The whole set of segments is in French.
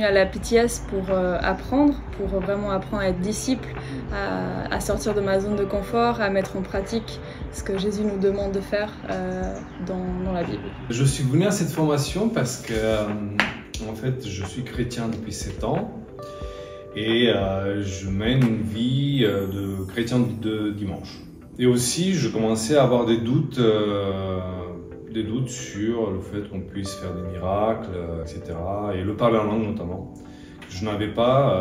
à la PTS pour apprendre, pour vraiment apprendre à être disciple, à sortir de ma zone de confort, à mettre en pratique ce que Jésus nous demande de faire dans la Bible. Je suis venu à cette formation parce que en fait, je suis chrétien depuis 7 ans et je mène une vie de chrétien de dimanche. Et aussi, je commençais à avoir des doutes sur le fait qu'on puisse faire des miracles, etc. Et le parler en langue notamment. Je n'avais pas.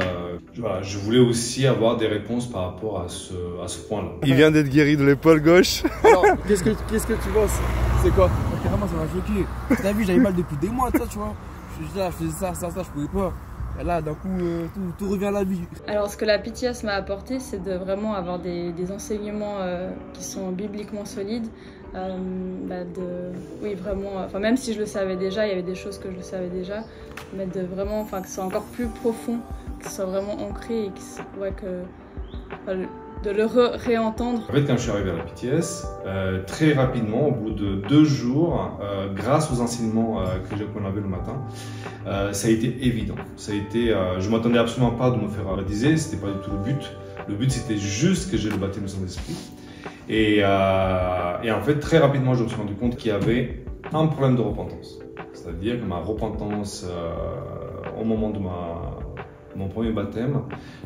Voilà, je voulais aussi avoir des réponses par rapport à ce point-là. Il vient d'être guéri de l'épaule gauche. Alors, qu'est-ce que tu vois? C'est quoi? Carrément, ça m'a choqué. T'as vu, j'avais mal depuis des mois, toi, tu vois. Je faisais ça, je pouvais pas. Et là, d'un coup, tout revient à la vie. Alors, ce que la PTS m'a apporté, c'est de vraiment avoir des enseignements qui sont bibliquement solides. Oui, vraiment, même si je le savais déjà, il y avait des choses que je le savais déjà, mais de vraiment, que ce soit encore plus profond, que ce soit vraiment ancré et de le réentendre. En fait, quand je suis arrivé à la PTS, très rapidement, au bout de 2 jours, grâce aux enseignements qu'on avait le matin, ça a été évident. Je m'attendais absolument pas de me faire baptiser, c'était pas du tout le but. Le but, c'était juste que j'ai le baptême du Saint-Esprit. Et en fait, très rapidement, je me suis rendu compte qu'il y avait un problème de repentance. C'est-à-dire que ma repentance au moment de mon premier baptême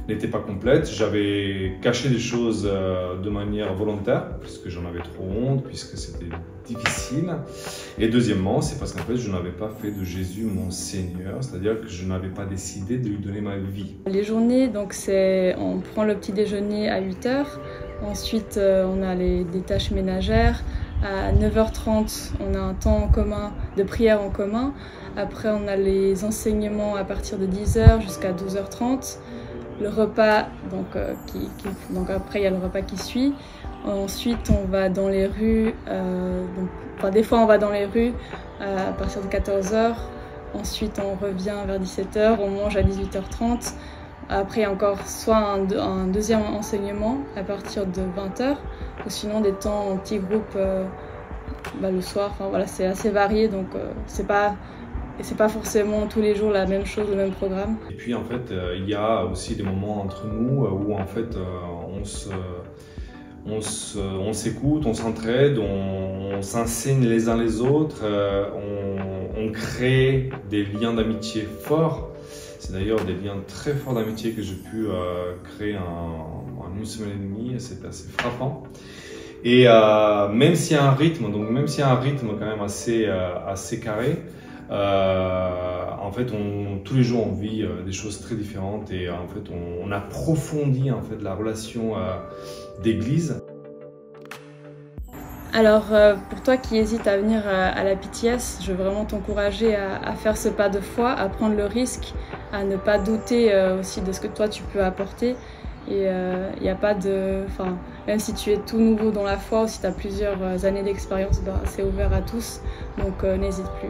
n'était pas complète. J'avais caché des choses de manière volontaire, puisque j'en avais trop honte, puisque c'était difficile. Et deuxièmement, c'est parce qu'en fait, je n'avais pas fait de Jésus mon Seigneur, c'est-à-dire que je n'avais pas décidé de lui donner ma vie. Les journées, donc on prend le petit déjeuner à 8 h. Ensuite, on a des tâches ménagères. À 9 h 30, on a un temps en commun, de prière en commun. Après, on a les enseignements à partir de 10 h jusqu'à 12 h 30. Le repas, donc après, il y a le repas qui suit. Ensuite, on va dans les rues. Des fois, on va dans les rues à partir de 14 h. Ensuite, on revient vers 17 h. On mange à 18 h 30. Après, il y a encore soit un deuxième enseignement à partir de 20 h, ou sinon des temps en petits groupes le soir. Enfin, voilà, c'est assez varié, donc c'est pas forcément tous les jours la même chose, le même programme. Et puis en fait, il y a aussi des moments entre nous où en fait on s'écoute, on s'entraide, on s'enseigne les uns les autres, on crée des liens d'amitié forts. C'est d'ailleurs des liens très forts d'amitié que j'ai pu créer en 1 semaine et demie, c'était assez frappant. Et même s'il y a un rythme, quand même assez carré, en fait, tous les jours on vit des choses très différentes et en fait on approfondit en fait la relation d'église. Alors, pour toi qui hésites à venir à la PTS, je veux vraiment t'encourager à faire ce pas de foi, à prendre le risque, à ne pas douter aussi de ce que toi tu peux apporter. Et il n'y a pas même si tu es tout nouveau dans la foi ou si tu as plusieurs années d'expérience, c'est ouvert à tous, donc n'hésite plus.